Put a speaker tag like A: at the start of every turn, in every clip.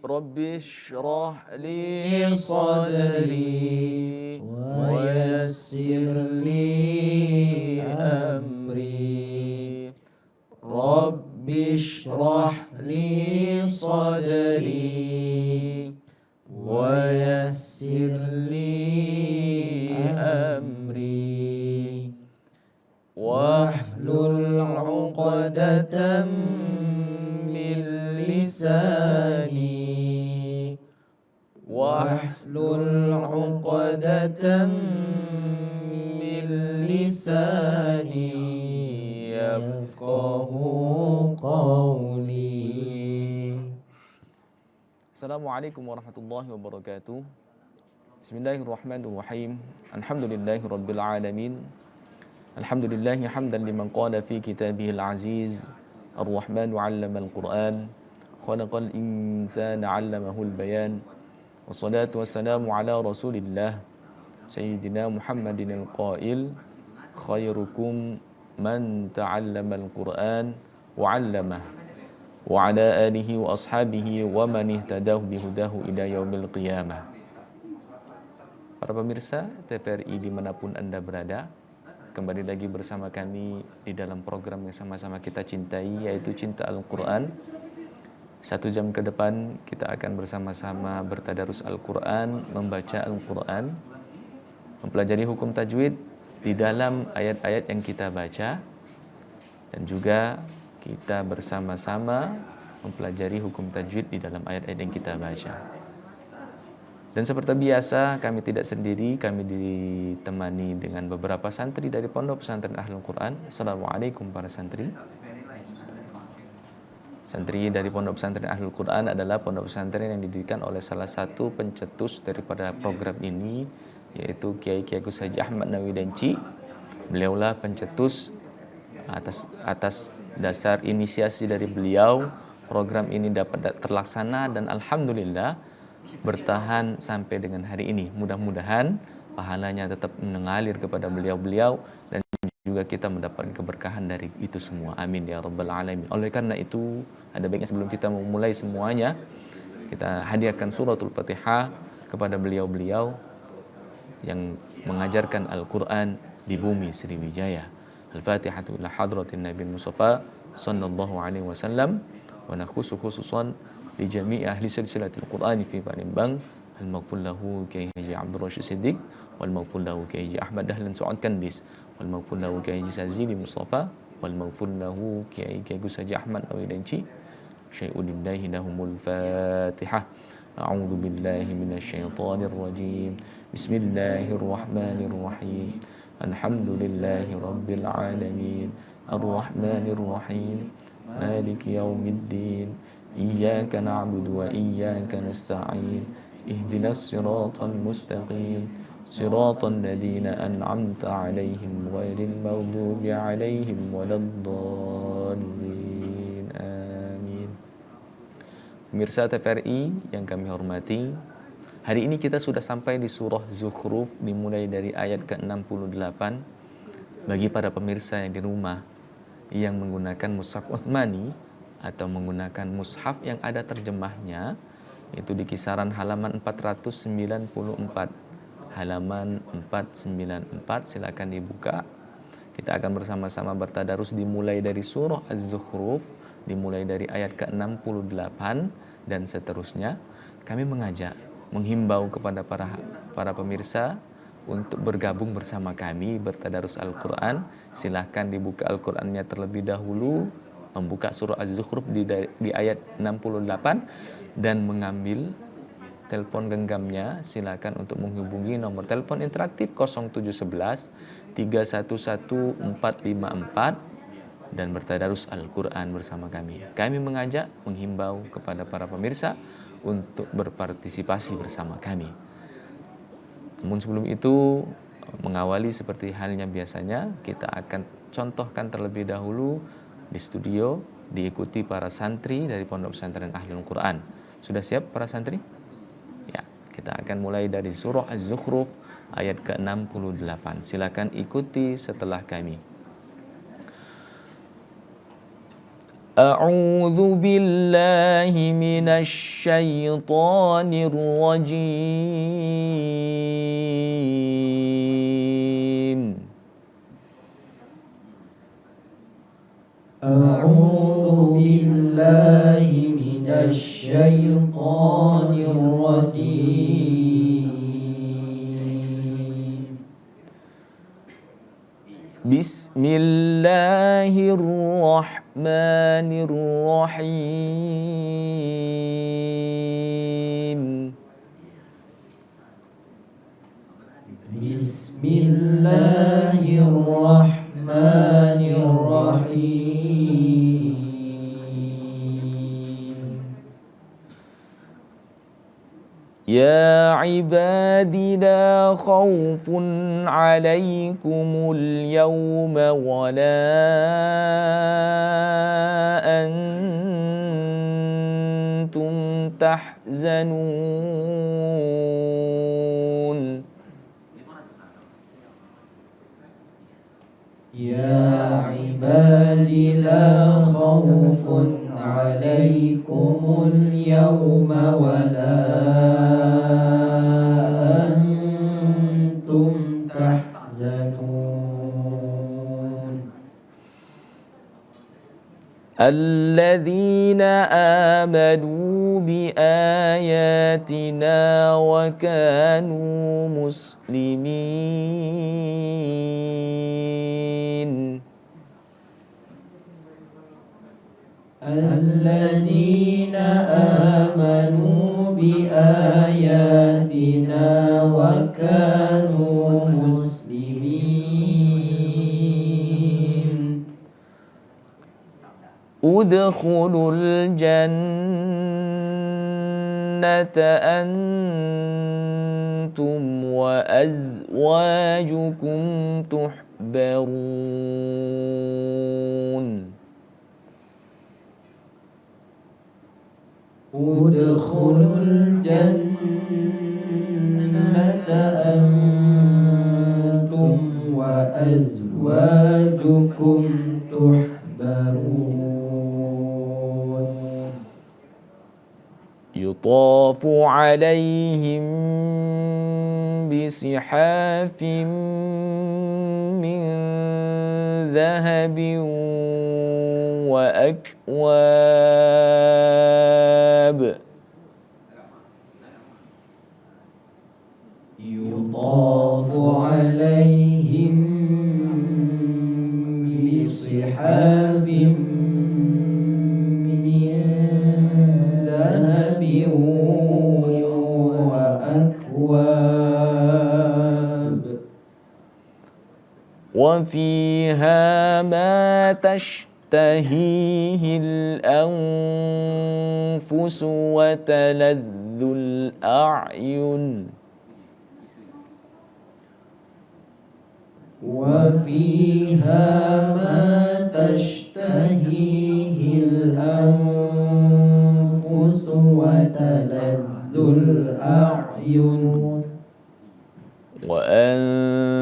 A: Rabbi shrah li sadri wa yassir li amri. Rabbi shrah li sadri wa yassir li amri. Wahlul 'uqdatam min lisani. Wahlul 'uqdatam min lisani yafqahu qawli. Assalamualaikum warahmatullahi wabarakatuh. Bismillahirrahmanirrahim. Alhamdulillahi rabbil alamin. Alhamdulillahi hamdan liman qala fi kitabihil aziz. Ar-Rahmanu 'allama al-Qur'an. Khalaqal insana 'allamahul bayan. Wassalatu wassalamu ala Rasulillah Sayyidina Muhammadin al-qail khairukum man ta'allama al-Qur'an wa 'allama wa ala alihi wa ashabihi wa man ihtadahu bihudahu ila yaumil qiyamah. Para pemirsa TVRI dimanapun Anda berada, kembali lagi bersama kami di dalam program yang sama-sama kita cintai, yaitu Cinta Al-Quran. 1 jam ke depan kita akan bersama-sama bertadarus Al-Quran, membaca Al-Quran, mempelajari hukum tajwid di dalam ayat-ayat yang kita baca, dan juga kita bersama-sama mempelajari hukum tajwid di dalam ayat-ayat yang kita baca. Dan seperti biasa kami tidak sendiri, kami ditemani dengan beberapa santri dari Pondok Pesantren Ahlul Quran. Assalamualaikum para santri. Santri dari Pondok Pesantren Ahlul Quran adalah pondok pesantren yang didirikan oleh salah satu pencetus daripada program ini, yaitu Kiai Gus Haji Ahmad Nawawi Danci. Beliaulah pencetus. Atas dasar inisiasi dari beliau, program ini dapat terlaksana dan alhamdulillah bertahan sampai dengan hari ini. Mudah-mudahan pahalanya tetap mengalir kepada beliau-beliau dan juga kita mendapatkan keberkahan dari itu semua. Amin ya rabbal alamin. Oleh karena itu, ada baiknya sebelum kita memulai semuanya, kita hadiahkan suratul Fatihah kepada beliau-beliau yang mengajarkan Al-Quran di bumi Sriwijaya. Al-Fatihatu ila hadratin Nabi Mustafa sallallahu alaihi wasallam, wa nakhusu khususan li jami'i ahli silsilatil Qur'ani fi Palembang, al-maghfur lahu Kiai Haji Abdul Rashid Siddiq, wal maghfur lahu Kiai Haji Ahmad Dahlan Su'ad Kandis, wal maghfur lahu Kiai Haji Sazili Mustafa, wal maghfur lahu Kiai Gus Haji Ahmad Nawawi Danci. Syai'ulillahi lahumul Fatihah. A'udzu billahi minasyaitonir rajim. Bismillahirrahmanirrahim. Alhamdulillahi rabbil alamin. Ar-Rahmanir Rahim. Maliki yaumiddin. Iyyaka na'budu wa iyyaka nasta'in. Ihdinas siratal mustaqim. Siratal ladzina an'amta 'alaihim ghairil maghdubi 'alaihim waladdallin. Amin. Pemirsa TVRI yang kami hormati, hari ini kita sudah sampai di surah Zukhruf, dimulai dari ayat ke-68. Bagi para pemirsa yang di rumah yang menggunakan mushaf Utsmani atau menggunakan mushaf yang ada terjemahnya, itu di kisaran halaman 494. Halaman 494, silakan dibuka. Kita akan bersama-sama bertadarus dimulai dari surah Az-Zukhruf, dimulai dari ayat ke-68 dan seterusnya. Kami menghimbau kepada para pemirsa untuk bergabung bersama kami bertadarus Al-Quran. Silahkan dibuka Al-Qurannya terlebih dahulu, membuka surah Az-Zukhruf di ayat 68 dan mengambil telepon genggamnya. Silakan untuk menghubungi nomor telepon interaktif 0711 311 454 dan bertadarus Al-Quran bersama kami. Kami menghimbau kepada para pemirsa untuk berpartisipasi bersama kami. Namun sebelum itu, mengawali seperti halnya biasanya, kita akan contohkan terlebih dahulu di studio, diikuti para santri dari Pondok Pesantren Ahlul Quran. Sudah siap para santri? Ya, kita akan mulai dari surah Az-Zukhruf ayat ke-68. Silakan ikuti setelah kami. أعوذ بالله من الشيطان الرجيم
B: أعوذ بالله من الشيطان الرجيم
A: بسم الله الرحمن الرحيم
B: بسم الله الرحمن الرحيم
A: يا عباد لا خوف عليكم اليوم ولا أنتم تحزنون
B: يا عباد لا خوف عليكم اليوم ولا أنتم تحزنون
A: الذين آمنوا بآياتنا وكانوا مسلمين
B: الذين آمنوا بآياتنا وكانوا مسلمين
A: ادخلوا الجنة أنتم وأزواجكم تحبرون
B: ادخلوا الجنة أنتم وأزواجكم تحبرون
A: يطاف عليهم بصحاف من ذهب وأكواب
B: يطاف عليهم بصحاف من ذهب وأكواب
A: وفيها ما تشتهيه الأنفس وتلذ الأعين
B: وفيها ما تشتهيه الأنفس وتلذ الأعين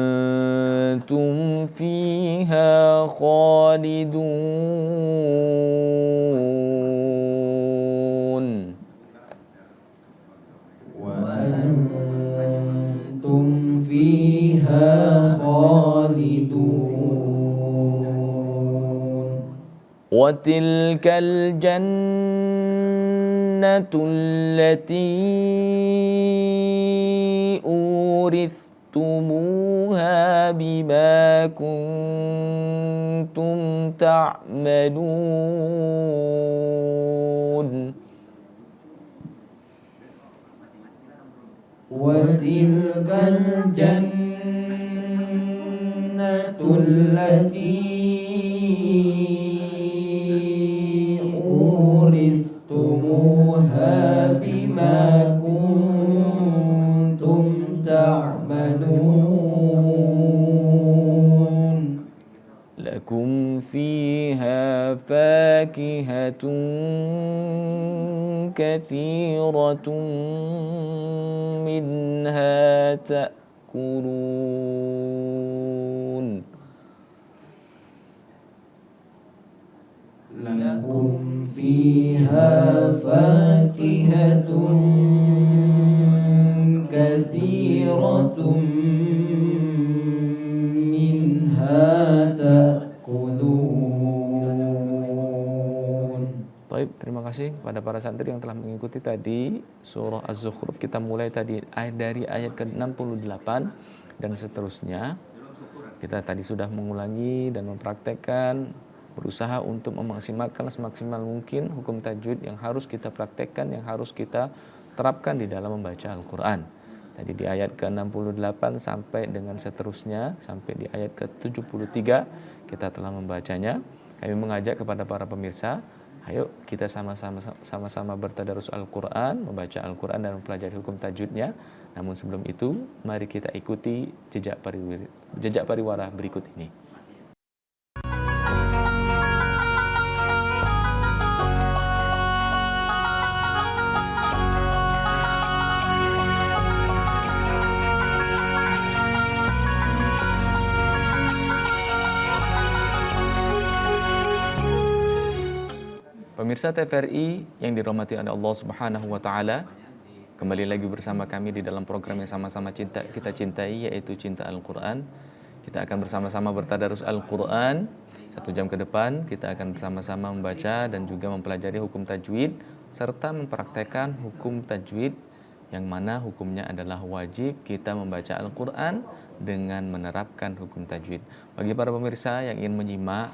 A: وأنتم فيها خالدون
B: وأنتم فيها خالدون
A: وتلك الجنة التي أورثتموها بما كنتم تعملون
B: وتلك الجنة التي أورثتموها بما كنتم تعملون
A: لكم فيها فاكهة كثيرة منها تأكلون
B: لكم فيها فاكهة كثيرة منها تأكلون.
A: Baik, terima kasih kepada para santri yang telah mengikuti tadi surah Az-Zukhruf. Kita mulai tadi dari ayat ke-68 dan seterusnya. Kita tadi sudah mengulangi dan mempraktekkan, berusaha untuk memaksimalkan semaksimal mungkin hukum tajwid yang harus kita praktekkan, yang harus kita terapkan di dalam membaca Al-Quran. Tadi di ayat ke-68 sampai dengan seterusnya, sampai di ayat ke-73 kita telah membacanya. Kami mengajak kepada para pemirsa, ayo kita sama-sama bertadarus Al-Quran, membaca Al-Quran dan mempelajari hukum tajwidnya. Namun sebelum itu, mari kita ikuti jejak pariwara berikut ini. Pemirsa TVRI yang dirahmati oleh Allah Subhanahu wa taala, kembali lagi bersama kami di dalam program yang sama-sama kita cintai, yaitu Cinta Al-Quran. Kita akan bersama-sama bertadarus Al-Quran. 1 jam ke depan kita akan bersama-sama membaca dan juga mempelajari hukum tajwid serta mempraktekkan hukum tajwid yang mana hukumnya adalah wajib kita membaca Al-Quran dengan menerapkan hukum tajwid. Bagi para pemirsa yang ingin menyimak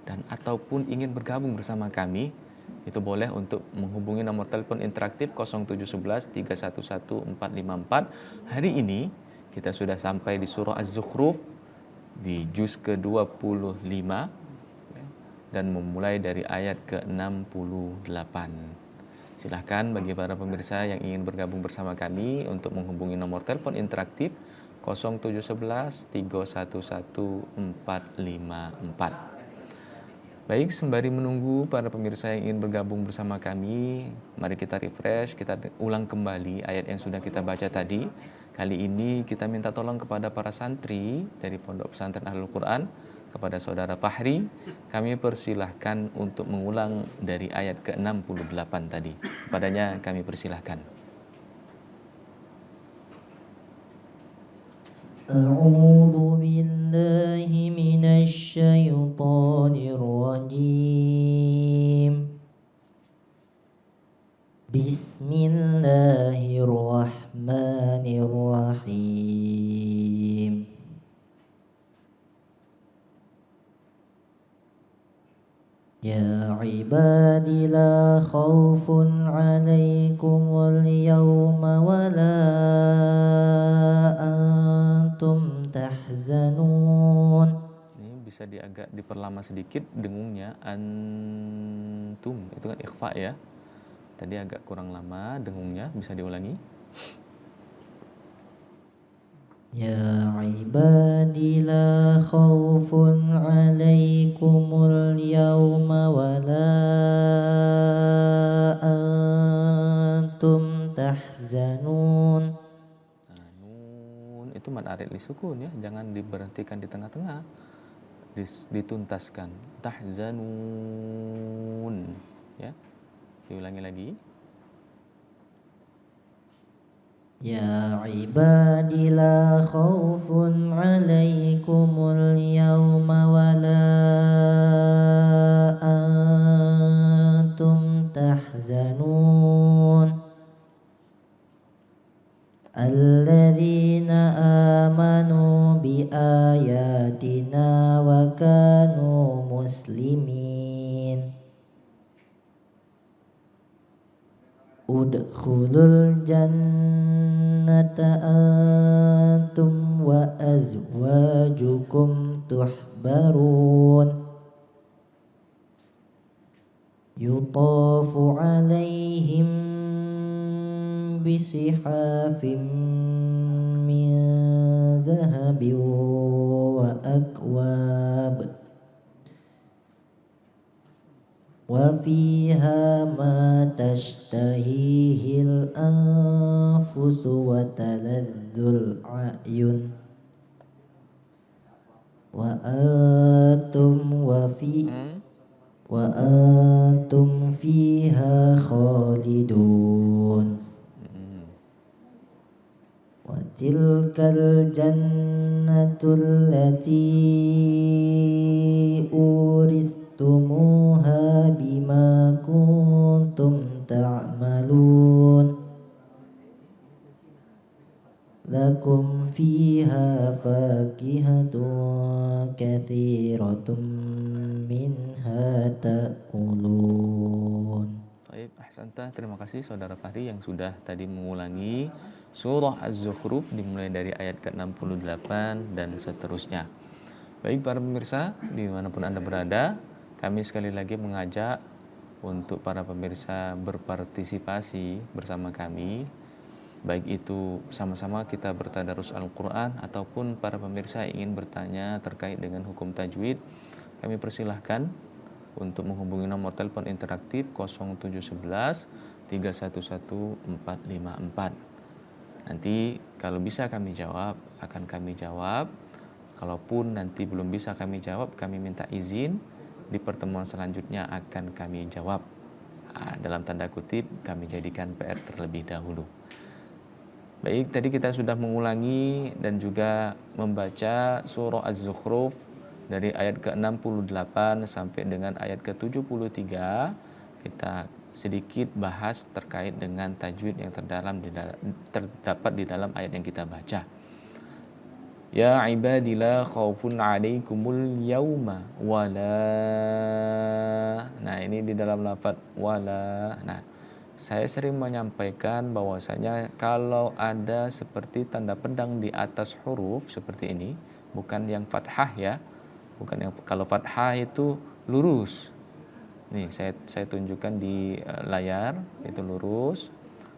A: dan ataupun ingin bergabung bersama kami, itu boleh untuk menghubungi nomor telepon interaktif 0711 311 454. Hari ini kita sudah sampai di surah Az-Zukhruf di juz ke-25 dan memulai dari ayat ke-68. Silahkan bagi para pemirsa yang ingin bergabung bersama kami untuk menghubungi nomor telepon interaktif 0711 311 454. Baik, sembari menunggu para pemirsa yang ingin bergabung bersama kami, mari kita refresh, kita ulang kembali ayat yang sudah kita baca tadi. Kali ini kita minta tolong kepada para santri dari Pondok Pesantren Ahlul Quran, kepada saudara Fahri, kami persilahkan untuk mengulang dari ayat ke-68 tadi. Padanya kami persilahkan.
B: أعوذ بالله من الشيطان الرجيم. بسم الله الرحمن الرحيم. يا عباد لا خوف عليكم اليوم ولا أنتم تحزنون.
A: Ini bisa agak diperlama sedikit dengungnya, antum itu kan ikhfa ya. Tadi agak kurang lama dengungnya, bisa diulangi.
B: يا عبادي لا خوف عليكم اليوم ولا أنتم تحزنون.
A: Nun itu mad arid li sukun ya, jangan diberhentikan di tengah-tengah, dituntaskan. Tahzanun ya. Diulangi lagi.
B: يا عبادي لا خوف عليكم اليوم ولا أنتم تحزنون. الذين آمنوا بآياتنا وكانوا مسلمين. ادخلوا الجنة أنتم وأزواجكم تحبرون. يطاف عليهم بصحاف من ذهب وأكواب وفيها ما تشتهيه الأنفس وتلذ الأعين وأنتم وأنتم فيها خالدون وتلك الجنة التي أورثتموها بما كنتم تعملون لكم فيها فاكهة كثيرة منها تأكلون.
A: Baik, ahsanta. Terima kasih saudara Fahri yang sudah tadi mengulangi surah Az-Zukhruf dimulai dari ayat ke-68 dan seterusnya. Baik para pemirsa, dimanapun Anda berada, kami sekali lagi mengajak untuk para pemirsa berpartisipasi bersama kami, baik itu sama-sama kita bertadarus Al-Quran ataupun para pemirsa ingin bertanya terkait dengan hukum tajwid, kami persilahkan untuk menghubungi nomor telepon interaktif 0711 311 454. Nanti kalau bisa kami jawab, akan kami jawab. Kalaupun nanti belum bisa kami jawab, kami minta izin di pertemuan selanjutnya akan kami jawab. Dalam tanda kutip, kami jadikan PR terlebih dahulu. Baik, tadi kita sudah mengulangi dan juga membaca surah Az-Zukhruf dari ayat ke-68 sampai dengan ayat ke-73. Kita sedikit bahas terkait dengan tajwid yang terdapat di dalam ayat yang kita baca. Ya ibadillah khaufun alaikumul yauma wala. Nah, ini di dalam lafaz wala. Nah, saya sering menyampaikan bahwasanya kalau ada seperti tanda pedang di atas huruf seperti ini, bukan yang fathah ya. Bukan yang, kalau fathah itu lurus. Nih, saya tunjukkan di layar, itu lurus.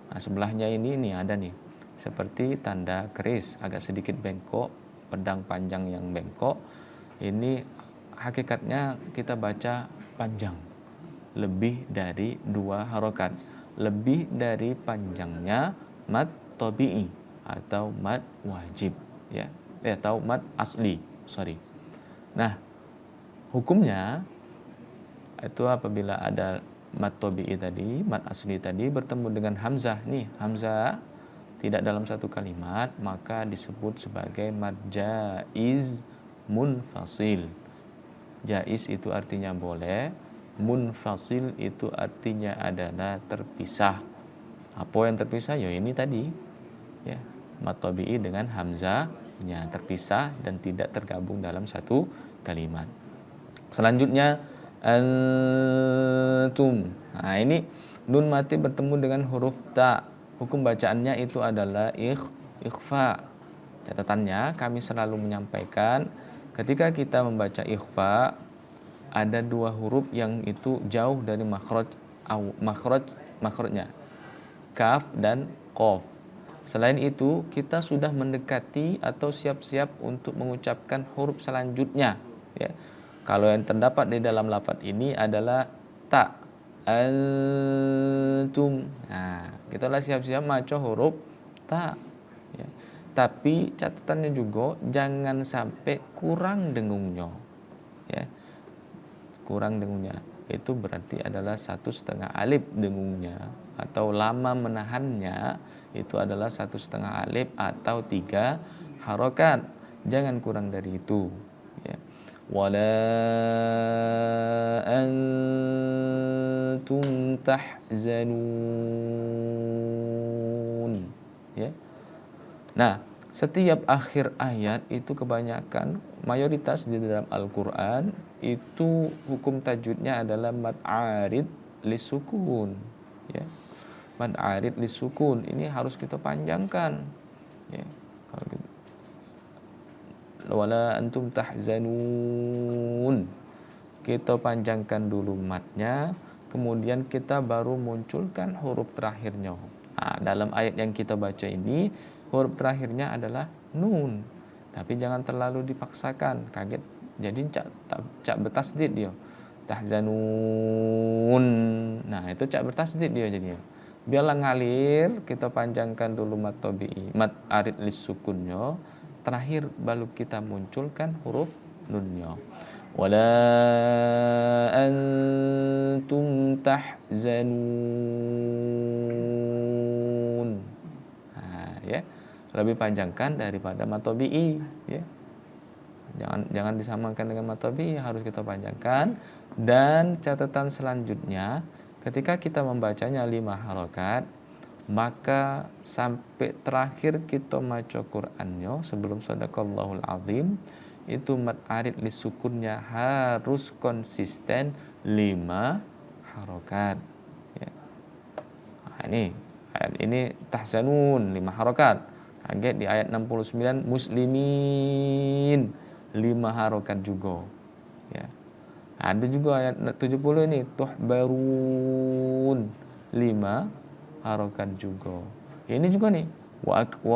A: Nah, sebelahnya ini ada nih. Seperti tanda keris, agak sedikit bengkok, pedang panjang yang bengkok. Ini hakikatnya kita baca panjang. Lebih dari 2 harokat. Lebih dari panjangnya mad tabi'i atau mad wajib ya. Atau mad asli, sorry. Nah, hukumnya itu apabila ada mad tabi'i tadi, mad asli tadi bertemu dengan hamzah. Nih, hamzah tidak dalam satu kalimat, maka disebut sebagai mad jaiz munfasil. Jaiz itu artinya boleh, munfasil itu artinya adalah terpisah. Apa yang terpisah? Ya ini tadi. Ya, mad tabi'i dengan hamzahnya terpisah dan tidak tergabung dalam satu kalimat. Selanjutnya antum. Nah, ini nun mati bertemu dengan huruf ta. Hukum bacaannya itu adalah ikhfa. Catatannya kami selalu menyampaikan ketika kita membaca ikhfa ada 2 huruf yang itu jauh dari makhrajnya. Kaf dan qaf. Selain itu, kita sudah mendekati atau siap-siap untuk mengucapkan huruf selanjutnya ya. Kalau yang terdapat di dalam lafaz ini adalah ta, antum. Nah, kita lah siap-siap maca huruf ta ya. Tapi catatannya juga jangan sampai kurang dengungnya ya. Kurang dengungnya itu berarti adalah 1,5 alif dengungnya, atau lama menahannya itu adalah 1,5 alif atau 3 harokat. Jangan kurang dari itu ya. Wala antum tahzanun ya. Nah, setiap akhir ayat itu kebanyakan mayoritas di dalam Al-Quran itu hukum tajwidnya adalah mad arid lisukun ya. Mad arid lisukun ini harus kita panjangkan ya. Kalau gitu, wala antum tahzanun, kita panjangkan dulu madnya, kemudian kita baru munculkan huruf terakhirnya. Nah, dalam ayat yang kita baca ini huruf terakhirnya adalah nun, tapi jangan terlalu dipaksakan, kaget jadi cak bertasdid dia, tahzanun. Nah, itu cak bertasdid dia jadinya. Biarlah ngalir, kita panjangkan dulu mad tabi'i, mad arid lisukunnya, terakhir baru kita munculkan huruf nunnya. Wala tahzanun. Nah, ya. Lebih panjangkan daripada mad tabi'i, ya. Jangan disamakan dengan mad tabi'i, harus kita panjangkan. Dan catatan selanjutnya, ketika kita membacanya 5 harokat, maka sampai terakhir kita maca Qur'annya sebelum sadaqallahul azim, itu mad arid li sukunnya harus konsisten 5 harokat, ya. Nah, ayat ini tahzanun 5 harokat. Kaget di ayat 69 muslimin 5 harokat juga, ya. Ada juga ayat 70 ini tuhbarun 5 harokat juga. Ini juga nih wa akwab,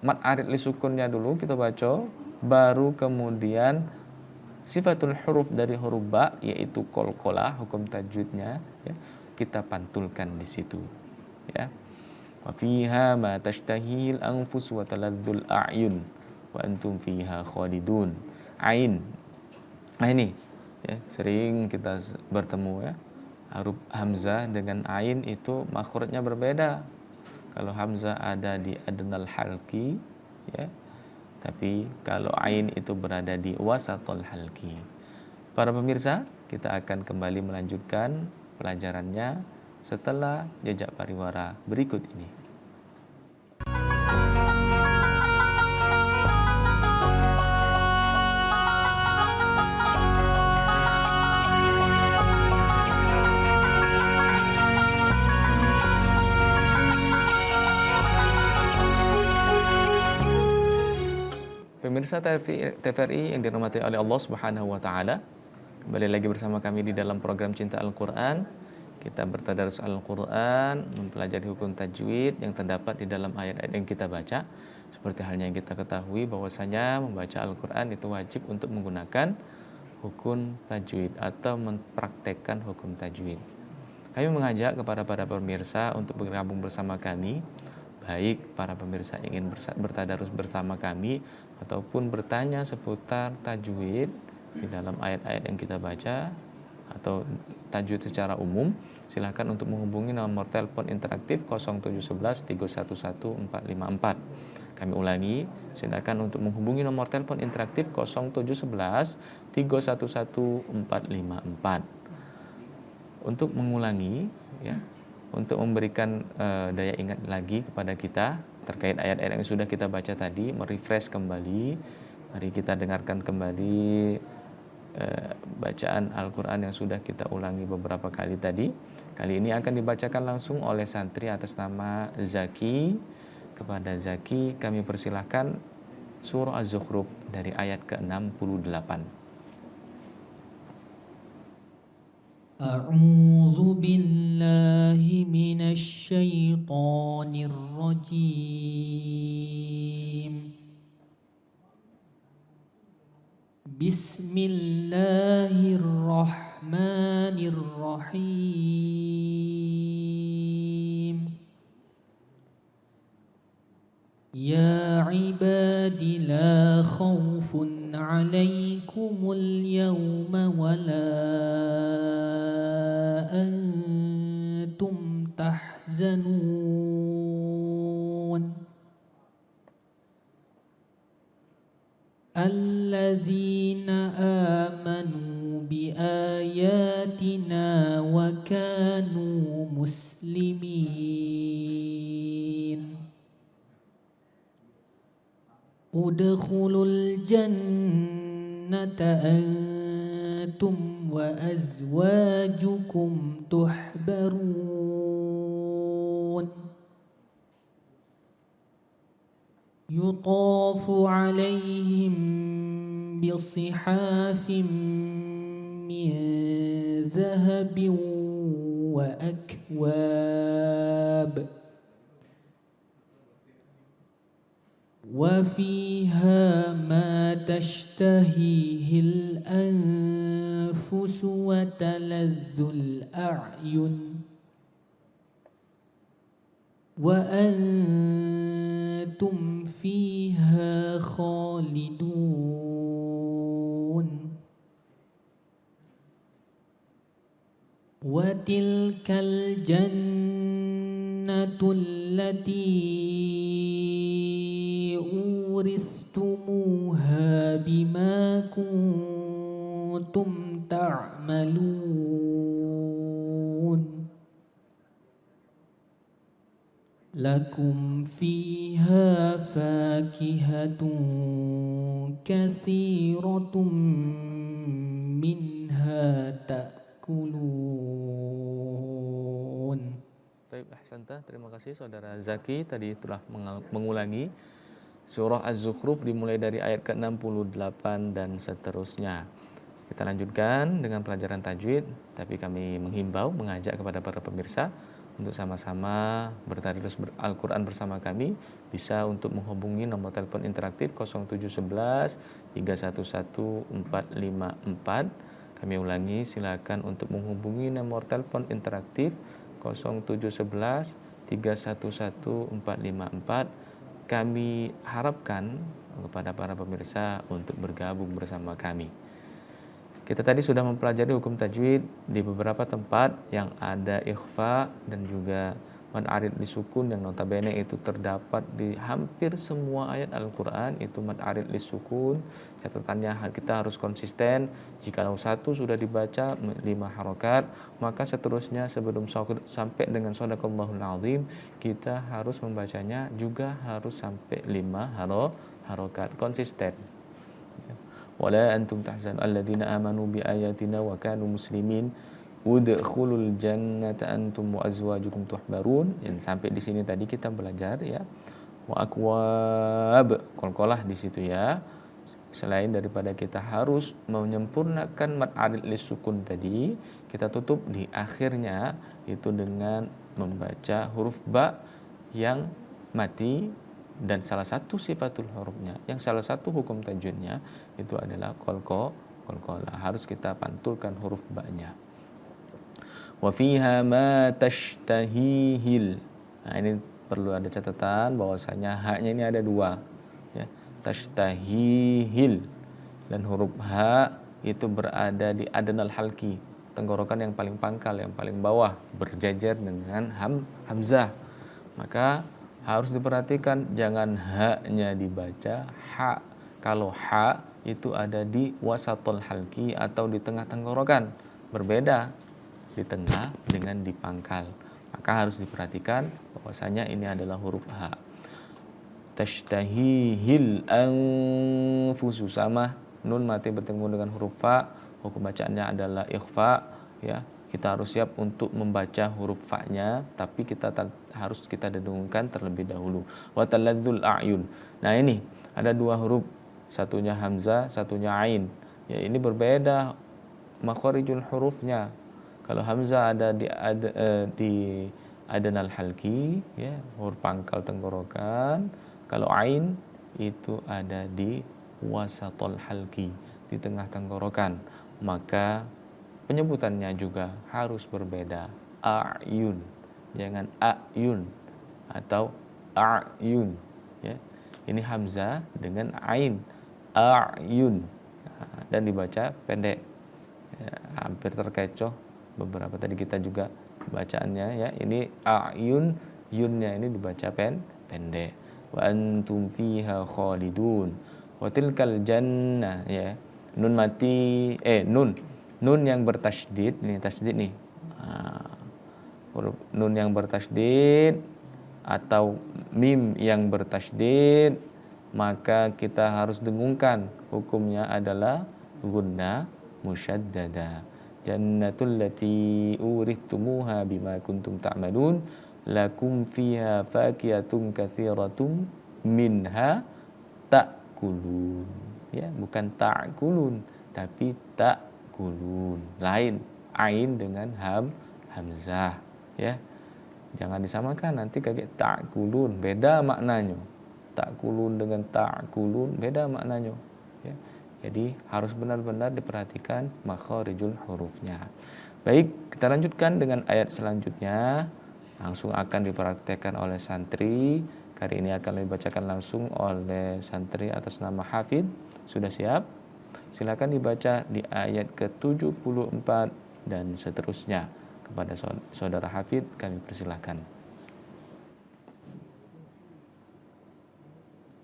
A: mad arid li sukunnya dulu kita baca, baru kemudian sifatul huruf dari huruf ba, yaitu qalqalah, hukum tajwidnya, ya, kita pantulkan di situ, ya. Wa fiha ma tashtahil anfus wa taladzul a'yun wa antum fiha khalidun. Ain. Nah ini, ya, sering kita bertemu, ya. Huruf hamzah dengan ain itu makhrajnya berbeda. Kalau hamzah ada di adnal halqi, ya. Tapi kalau ain itu berada di wasatul halqi. Para pemirsa, kita akan kembali melanjutkan pelajarannya setelah jejak pariwara berikut ini. Pemirsa TVRI yang dirahmati oleh Allah Subhanahu wa taala, kembali lagi bersama kami di dalam program Cinta Al-Qur'an. Kita bertadarus Al-Qur'an, mempelajari hukum tajwid yang terdapat di dalam ayat-ayat yang kita baca. Seperti halnya yang kita ketahui bahwasanya membaca Al-Qur'an itu wajib untuk menggunakan hukum tajwid atau mempraktekkan hukum tajwid. Kami mengajak kepada para pemirsa untuk bergabung bersama kami, baik para pemirsa ingin bertadarus bersama kami ataupun bertanya seputar tajwid di dalam ayat-ayat yang kita baca atau tajwid secara umum, silakan untuk menghubungi nomor telepon interaktif 0711 311 454. Kami ulangi, silakan untuk menghubungi nomor telepon interaktif 0711 311 454. Untuk mengulangi, ya, untuk memberikan daya ingat lagi kepada kita terkait ayat-ayat yang sudah kita baca tadi, merefresh kembali. Mari kita dengarkan kembali bacaan Al-Quran yang sudah kita ulangi beberapa kali tadi. Kali ini akan dibacakan langsung oleh santri atas nama Zaki. Kepada Zaki kami persilahkan surah Az-Zukhruf dari ayat ke-68.
C: أعوذ بالله من الشيطان الرجيم بسم الله الرحمن الرحيم يا عباد لا خوف عليكم اليوم ولا أنتم تحزنون الذين آمنوا بآياتنا وكانوا مسلمين ادخلوا الجنة أنتم وأزواجكم تحبرون يطاف عليهم بصحاف من ذهب وأكواب وفيها ما تشتهيه الأنفس وتلذ الأعين وأنتم فيها خالدون وتلك الجنة التي أورثتموها بما كنتم تعملون لكم فيها فاكهة كثيرة منها تأكلون.
A: Baik, ahsanta. Terima kasih Saudara Zaki tadi telah mengulangi surah Az-Zukhruf dimulai dari ayat ke-68 dan seterusnya. Kita lanjutkan dengan pelajaran tajwid, tapi kami mengajak kepada para pemirsa untuk sama-sama bertadarus Al-Quran bersama kami. Bisa untuk menghubungi nomor telepon interaktif 0711 311 454. Kami ulangi, silakan untuk menghubungi nomor telepon interaktif 0711 311 454. Kami harapkan kepada para pemirsa untuk bergabung bersama kami. Kita tadi sudah mempelajari hukum tajwid di beberapa tempat yang ada ikhfa dan juga mad arid lisukun yang notabene itu terdapat di hampir semua ayat Al-Quran. Itu mad arid lisukun. Catatannya kita harus konsisten. Jikalau satu sudah dibaca 5 harokat, maka seterusnya sebelum sampai dengan shadaqallahul azim, kita harus membacanya juga harus sampai 5 harokat konsisten. Wala antum tahzan alladzina amanu bi ayatina wa kanu muslimin udkhulul jannata antum wa azwajukum tuhbarun. Dan sampai di sini tadi kita belajar ya. Wa akwab, qalqalah di situ ya. Selain daripada kita harus menyempurnakan mad arid lisukun tadi, kita tutup di akhirnya itu dengan membaca huruf ba yang mati. Dan salah satu sifatul hurufnya, yang salah satu hukum tajwidnya itu adalah qalqalah. Harus kita pantulkan huruf ba-nya. Wa fiha ma tashtahihil. Nah, ini perlu ada catatan bahwasanya haknya ini ada 2 ya. Tashtahihil, dan huruf ha itu berada di adnal halki, tenggorokan yang paling pangkal, yang paling bawah, berjajar dengan hamzah. Maka harus diperhatikan jangan ha-nya dibaca ha. Kalau ha itu ada di wasatul halki atau di tengah tenggorokan, berbeda di tengah dengan di pangkal. Maka harus diperhatikan bahwasanya ini adalah huruf ha. Tashtahihil anfusu, sama nun mati bertemu dengan huruf fa, hukum bacaannya adalah ikhfa ya. Kita harus siap untuk membaca huruf fa-nya, tapi harus kita dengungkan terlebih dahulu. Wa taladzul a'yun. Nah, ini ada 2 huruf, satunya hamzah, satunya ain. Ya, ini berbeda makharijul hurufnya. Kalau hamzah ada di adnal halki ya, huruf pangkal tenggorokan. Kalau ain itu ada di wasatul halki, di tengah tenggorokan. Maka penyebutannya juga harus berbeda. A'yun, jangan a'yun atau a'yun ya. Ini hamzah dengan ain, a'yun. Nah, dan dibaca pendek ya, hampir terkecoh beberapa tadi kita juga bacaannya ya. Ini a'yun, yunnya ini dibaca pendek. Wa antum fiha khalidun. Wa tilkal jannah ya. Nun mati nun yang bertasydid, ini tasydid nih. Huruf nun yang bertasydid atau mim yang bertasydid, maka kita harus dengungkan. Hukumnya adalah gunnah musyaddada. Jannatul lati urithumuha bima kuntum ta'malun lakum fiha fakihatun katsiratun minha ta'kulun. Ya, bukan ta'kulun tapi ta'kulun. Lain ain dengan hamzah ya. Jangan disamakan, nanti kayak ta'kulun, beda maknanya. Ta'kulun dengan ta'kulun beda maknanya ya. Jadi harus benar-benar diperhatikan makharijul hurufnya. Baik, kita lanjutkan dengan ayat selanjutnya. Langsung akan dipraktekkan oleh santri. Kali ini akan dibacakan langsung oleh santri atas nama Hafid. Sudah siap? Silakan dibaca di ayat ke-74 dan seterusnya. Kepada saudara Hafid kami persilahkan.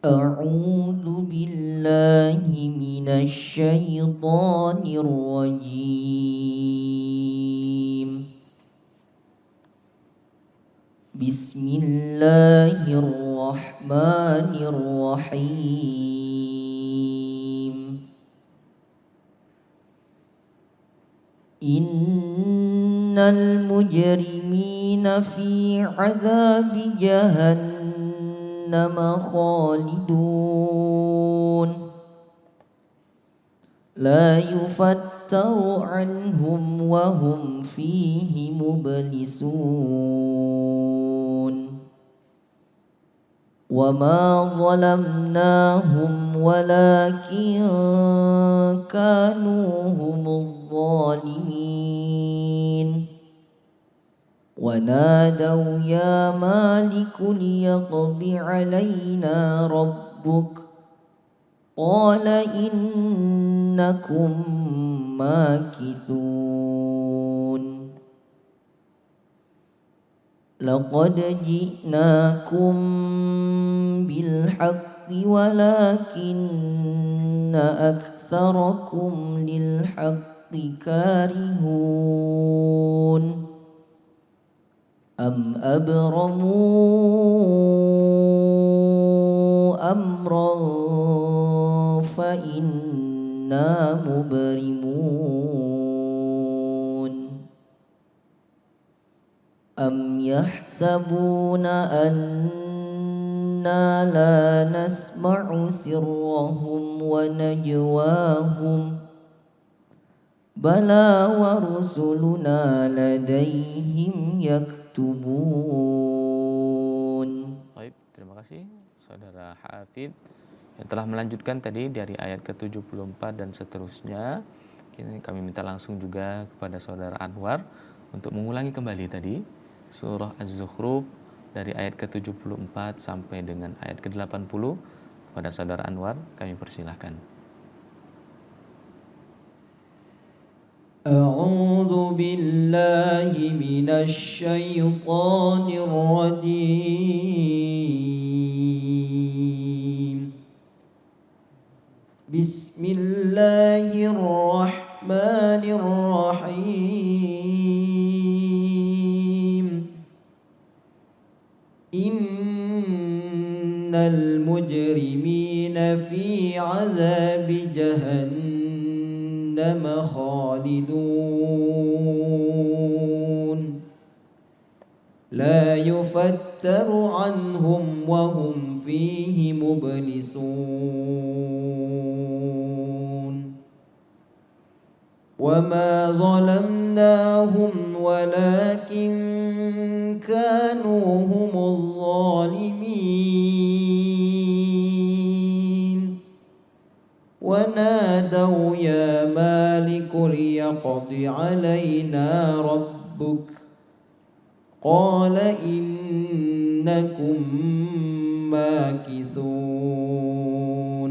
B: أعوذ بالله من الشيطان الرجيم بسم الله الرحمن الرحيم إن المجرمين في عذاب جهنم خالدون لا يفتر عنهم وهم فيه مبلسون وما ظلمناهم ولكن كانوا هم الظالمين ونادوا يا مالك ليقض علينا ربك قال إنكم ماكثون لقد جئناكم بالحق ولكن أكثركم للحق كارهون أم أبرموا أمرا فإنا مبرمون أم يحسبون أنا لا نسمع سرهم ونجواهم بلى ورسلنا لديهم يكتبون.
A: Baik, terima kasih saudara Hafid yang telah melanjutkan tadi dari ayat ke-74 dan seterusnya. Kini kami minta langsung juga kepada saudara Anwar untuk mengulangi kembali tadi surah Az-Zukhruf dari ayat ke-74 sampai dengan ayat ke-80. Kepada saudara Anwar kami persilahkan.
B: أعوذ بالله من الشيطان الرجيم بسم الله الرحمن الرحيم إن المجرمين في عذاب جهنم خالدون لا يفتر عنهم وهم فيه مبلسون وما ظلمناهم ولكن كانوا هم الظالمين ونادوا يا مالك ليقض علينا ربك قال إنكم ماكثون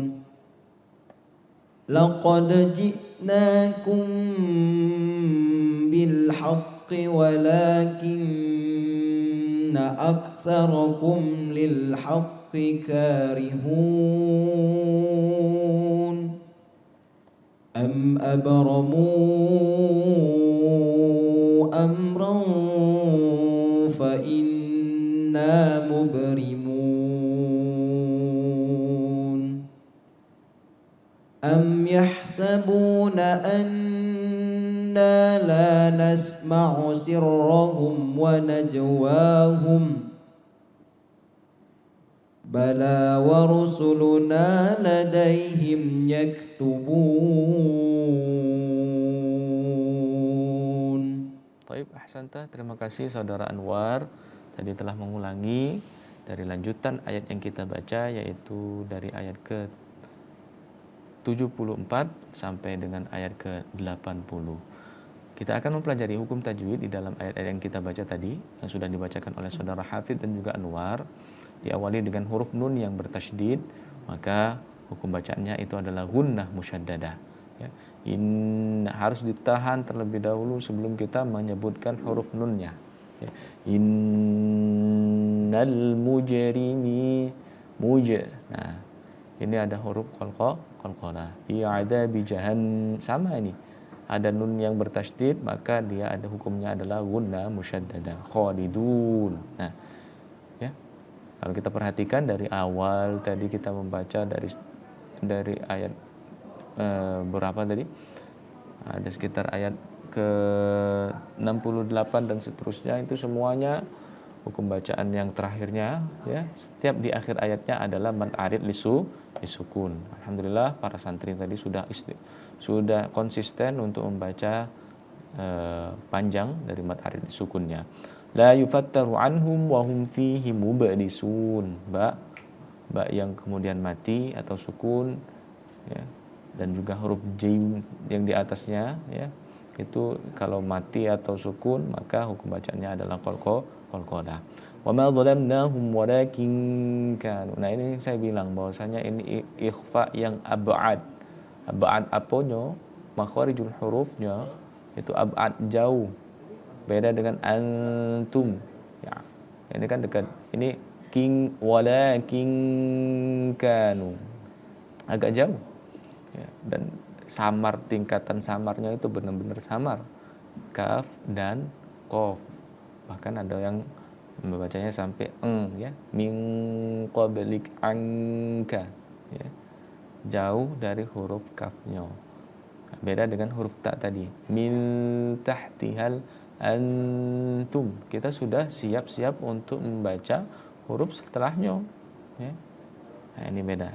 B: لقد جئناكم بالحق ولكن أكثركم للحق كارهون أم أبرموا أمرا فإنا مبرمون أم يحسبون أنا لا نسمع سرهم ونجواهم بلى ورسلنا لديهم يكتبون.
A: Baik, ahsanta. Terima kasih saudara Anwar. Tadi telah mengulangi dari lanjutan ayat yang kita baca, yaitu dari ayat ke-74 sampai dengan ayat ke-80. Kita akan mempelajari hukum tajwid di dalam ayat-ayat yang kita baca tadi, yang sudah dibacakan oleh saudara Hafid dan juga Anwar. Diawali dengan huruf nun yang bertasydid, maka hukum bacaannya itu adalah gunnah musyaddadah, Ya. Harus ditahan terlebih dahulu sebelum kita menyebutkan huruf nunnya. Ya. Innal mujrimi Nah, ini ada huruf qalqalah. Fi adabi sama ini. Ada nun yang bertasydid, maka dia ada hukumnya adalah gunna musyaddadah. Khalidun. Nah, ya. Kalau kita perhatikan dari awal tadi kita membaca dari ayat berapa tadi? Ada sekitar ayat ke 68 dan seterusnya, itu semuanya hukum bacaan yang terakhirnya ya, setiap di akhir ayatnya adalah mad arid lisukun. Alhamdulillah para santri tadi sudah konsisten untuk membaca panjang dari mad arid lisukunnya. La yufattaru anhum wa hum fihi mubadisun. Ba yang kemudian mati atau sukun ya, dan juga huruf jim yang di atasnya ya, itu kalau mati atau sukun maka hukum bacaannya adalah qalqalah. Wa ma dhalamnahum walakin kanu. Nah, ini saya bilang bahwasanya ini ikhfa yang ab'ad apanya, makharijul hurufnya itu ab'ad jauh. Beda dengan antum. Ya. Ini kan dekat. Ini walakin kanu. Agak jauh. Ya, dan tingkatan samarnya itu benar-benar samar, kaf dan qaf, bahkan ada yang membacanya sampai ya, min qablik anka ya, jauh dari huruf kafnya. Beda dengan huruf ta tadi, min tahtihal antum, kita sudah siap-siap untuk membaca huruf setelahnya ya. Nah, ini beda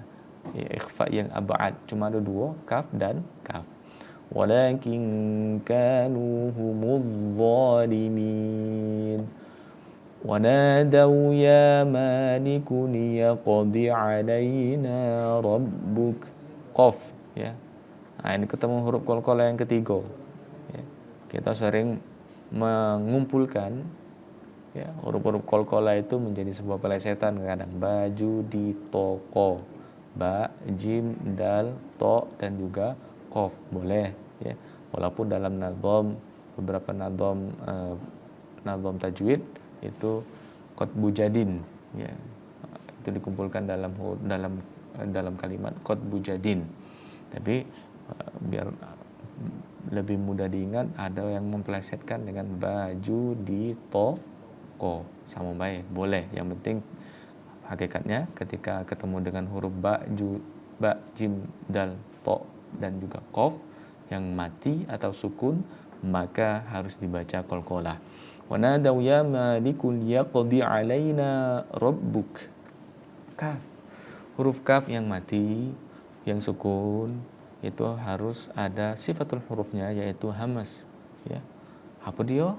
A: ya, ikhfa yang ab'ad cuma ada dua, kaf dan kaf. Walakin kanu humudz zalimin wa nadaw ya maliku liyaqdi alaina rabbuk, qaf ya. Nah, ini ketemu huruf qalqalah yang ketiga ya. Kita sering mengumpulkan ya, huruf-huruf qalqalah itu menjadi sebuah pelesetan kadang. Baju di toko, ba, jim, dal, to dan juga qaf boleh ya. Walaupun dalam beberapa nazam tajwid itu qatbu jadin ya. Itu dikumpulkan dalam kalimat qatbu jadin. Tapi biar lebih mudah diingat, ada yang memplesetkan dengan baju di toko, sama baik boleh. Yang penting hakikatnya ketika ketemu dengan huruf ba, jim, dal, to dan juga qaf yang mati atau sukun, maka harus dibaca qalqalah. Wa nadaw ya malikul yaqdi alaina rabbuk, kaf. Huruf kaf yang mati, yang sukun, itu harus ada sifatul hurufnya, yaitu hamas ya. Apa dia?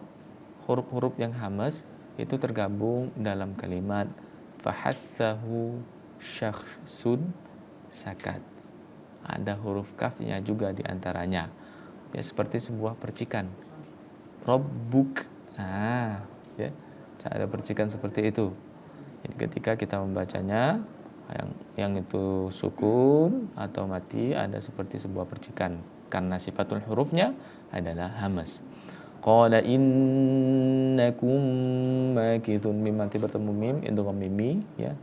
A: Huruf-huruf yang hamas itu tergabung dalam kalimat fahathahu syakhsun sakat. Ada huruf kafnya juga di antaranya. Ya, seperti sebuah percikan. Rabbuk. Nah, ya. Ada percikan seperti itu. Jadi ketika kita membacanya yang itu sukun atau mati, ada seperti sebuah percikan karena sifatul hurufnya adalah hamas. Qala innakum makithun, mim mati bertemu mim, idgham mimi ya.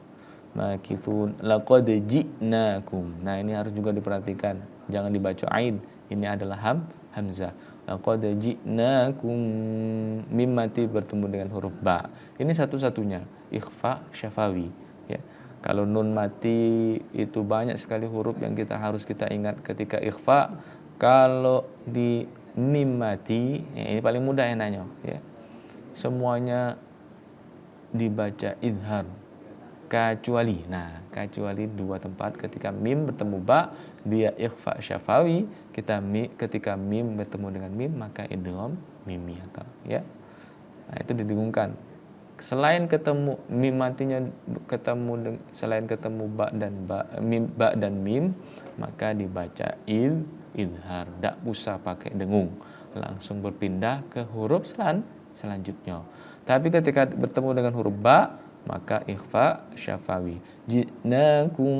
A: Makithun laqad ji'nakum. Nah, ini harus juga diperhatikan, jangan dibaca ain. Ini adalah hamzah. Laqad ji'nakum, mim mati bertemu dengan huruf ba. Ini satu-satunya ikhfa syafawi ya. Kalau nun mati itu banyak sekali huruf yang harus kita ingat ketika ikhfa. Kalau di mim mati ya, ini paling mudah enaknya ya. Semuanya dibaca idhar kecuali dua tempat. Ketika mim bertemu ba, dia ikhfa syafawi. Ketika mim bertemu dengan mim, maka idgham mimi atau ya. Nah, itu didengungkan. Selain ketemu mim matinya selain ketemu ba dan mim, maka dibaca idhar, tidak usah pakai dengung, langsung berpindah ke huruf selanjutnya. Tapi ketika bertemu dengan huruf ba, maka ikhfa syafawi. Ji'nakum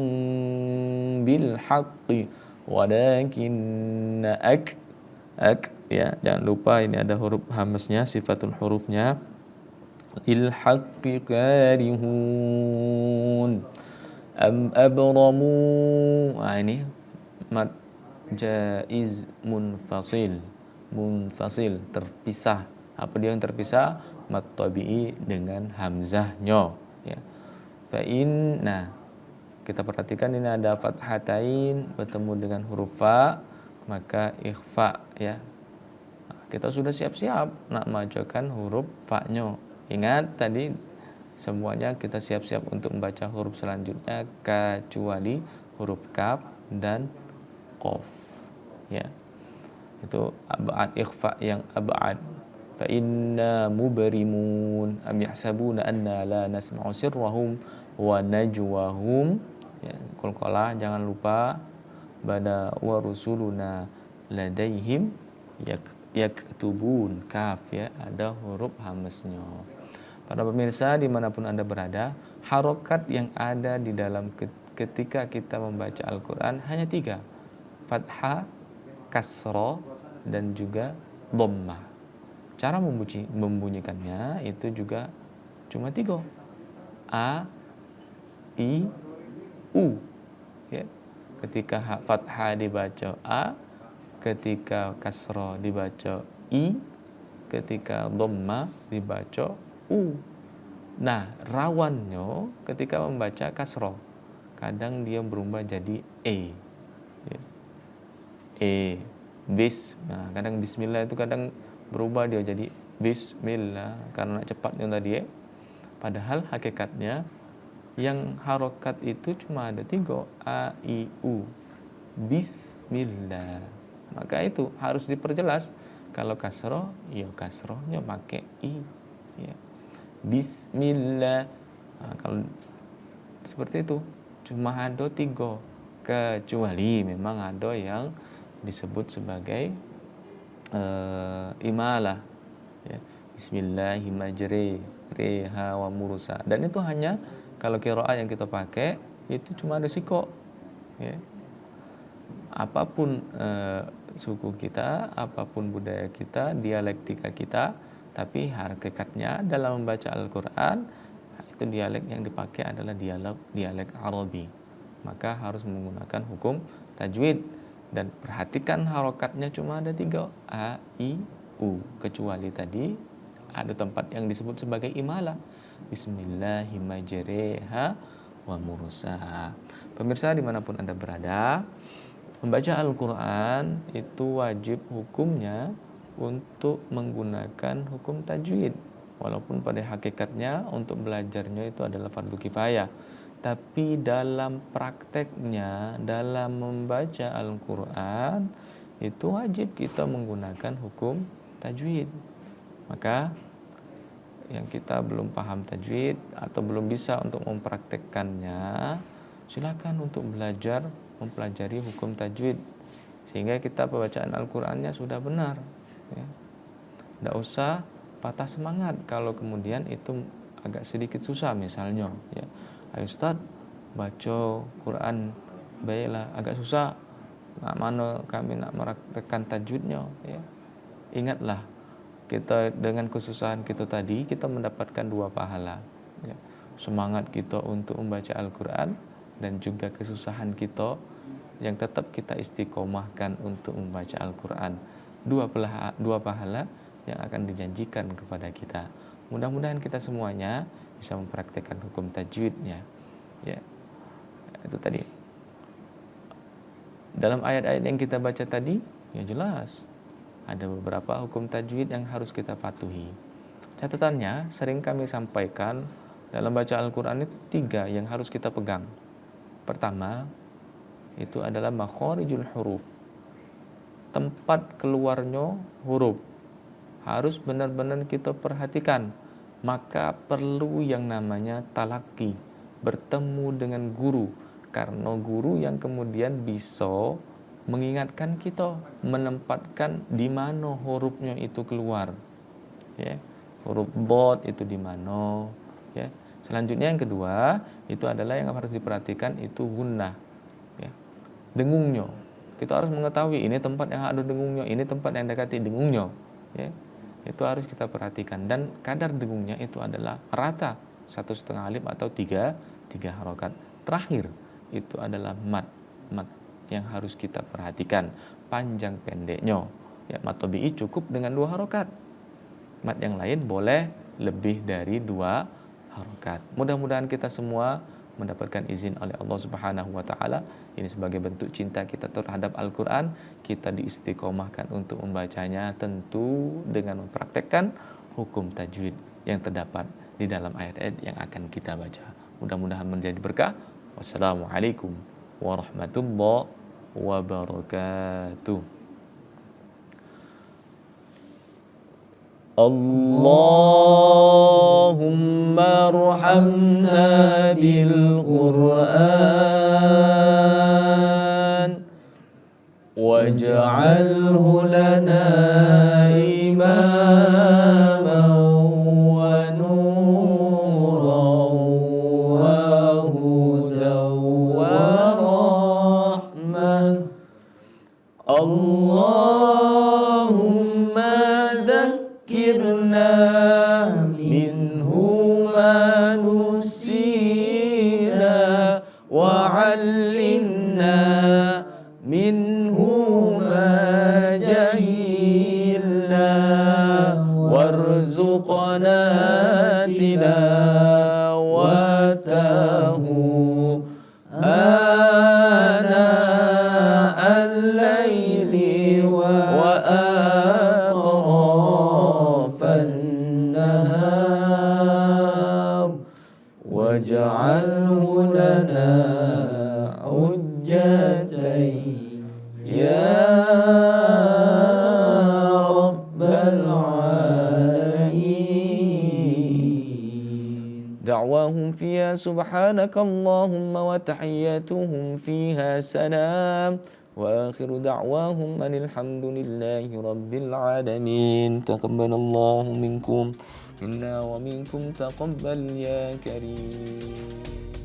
A: bil haqqi walakinna ak ya, jangan lupa ini ada huruf hamznya, sifatul hurufnya lil haqqi karihun am abramu. Nah, ini mad jaiz munfasil terpisah. Apa dia yang terpisah? Mad tabi'i dengan hamzahnya ya. Fa in, nah kita perhatikan ini ada fathatain bertemu dengan huruf fa, maka ikhfa ya. Nah, kita sudah siap-siap nak majukan huruf fa-nya. Ingat tadi semuanya kita siap-siap untuk membaca huruf selanjutnya kecuali huruf kaf dan qaf ya. Itu ab'ad, ikhfa yang ab'ad. Fa inna mubrimun am yahsabuna anna la nasma'u sirrahum wa najwahum ya. Qalqalah jangan lupa. Bada wa rusuluna ladaihim yaktubun, kaf ya, ada huruf hamznya. Para pemirsa dimanapun Anda berada, harokat yang ada di dalam ketika kita membaca Al-Quran hanya 3: fathah, kasroh, dan juga dhammah. Cara membunyikannya itu juga cuma 3: a, i, u ya. Ketika fathah dibaca a, ketika kasroh dibaca i, ketika dhammah dibaca u. Nah, rawannya ketika membaca kasroh, kadang dia berubah jadi e ya. Nah, kadang bismillah itu kadang berubah dia jadi bismillah karena cepatnya tadi ya. Padahal hakikatnya yang harokat itu cuma ada 3: a, i, u, bismillah. Maka itu harus diperjelas. Kalau kasroh, ya kasrohnya pakai i ya. Bismillah. Nah, kalau seperti itu cuma ada 3, kecuali memang ada yang disebut sebagai imalah ya. Bismillahirrahmanirrahim wa mursa. Dan itu hanya kalau qiraah yang kita pakai itu cuma ada siko ya. Apapun suku kita, apapun budaya kita, dialektika kita, tapi hakikatnya dalam membaca Al-Quran itu dialek yang dipakai adalah dialek Arabi. Maka harus menggunakan hukum tajwid. Dan perhatikan harokatnya cuma ada 3: a, i, u. Kecuali tadi ada tempat yang disebut sebagai imalah. Bismillahirrahmanirrahim wa mursa. Pemirsa dimanapun Anda berada, membaca Al-Quran itu wajib hukumnya untuk menggunakan hukum tajwid. Walaupun pada hakikatnya untuk belajarnya itu adalah fardu kifayah. Tapi dalam prakteknya, dalam membaca Al-Quran itu wajib kita menggunakan hukum tajwid. Maka yang kita belum paham tajwid atau belum bisa untuk mempraktekkannya, silakan untuk belajar mempelajari hukum tajwid sehingga kita pembacaan Al-Qur'annya sudah benar ya. Tidak usah patah semangat kalau kemudian itu agak sedikit susah misalnya ya. Ayo Ustaz, baca Quran baiklah agak susah. Nak mana kami nak meraktekan tajwidnya ya. Ingatlah kita dengan kesusahan kita tadi kita mendapatkan 2 pahala ya. Semangat kita untuk membaca Al-Quran dan juga kesusahan kita yang tetap kita istiqomahkan untuk membaca Al-Quran. 2 pahala yang akan dijanjikan kepada kita. Mudah-mudahan kita semuanya bisa mempraktikkan hukum tajwidnya ya. Itu tadi dalam ayat-ayat yang kita baca tadi ya jelas ada beberapa hukum tajwid yang harus kita patuhi. Catatannya sering kami sampaikan dalam baca Al-Quran itu 3 yang harus kita pegang. Pertama itu adalah makharijul huruf, tempat keluarnya huruf harus benar-benar kita perhatikan. Maka perlu yang namanya talaki, bertemu dengan guru, karena guru yang kemudian bisa mengingatkan kita, menempatkan di mana hurufnya itu keluar ya. Huruf dhad itu di mana ya. Selanjutnya yang kedua itu adalah yang harus diperhatikan itu gunnah ya. Dengungnya. Kita harus mengetahui ini tempat yang ada dengungnya, ini tempat yang dekati dengungnya. Ya. Itu harus kita perhatikan. Dan kadar dengungnya itu adalah rata, 1,5 alif atau 3 harokat. Terakhir itu adalah mad yang harus kita perhatikan, panjang pendeknya. Ya, mad tabi'i cukup dengan 2 harokat. Mad yang lain boleh lebih dari 2 harokat. Mudah-mudahan kita semua mendapatkan izin oleh Allah Subhanahu wa taala. Ini sebagai bentuk cinta kita terhadap Al-Qur'an, kita diistiqomahkan untuk membacanya, tentu dengan mempraktekkan hukum tajwid yang terdapat di dalam ayat-ayat yang akan kita baca. Mudah-mudahan menjadi berkah. Wassalamualaikum warahmatullahi wabarakatuh. Allahumma arhamna bil Qur'an waj'alhu lana imaman wa nuran wa hudan wa rahmah. Allahumma ذكرنا منه ما نسينا وعلمنا منه ما جهلنا وارزقنا تلاوته آناء الليل وآطراف النهار واجعله لنا حجتين يا رب العالمين. دعواهم فيها سبحانك اللهم وتحياتهم فيها سلام وآخر دعواهم أن الحمد لله رب العالمين. تقبل الله منكم منا ومنكم تقبل يا كريم.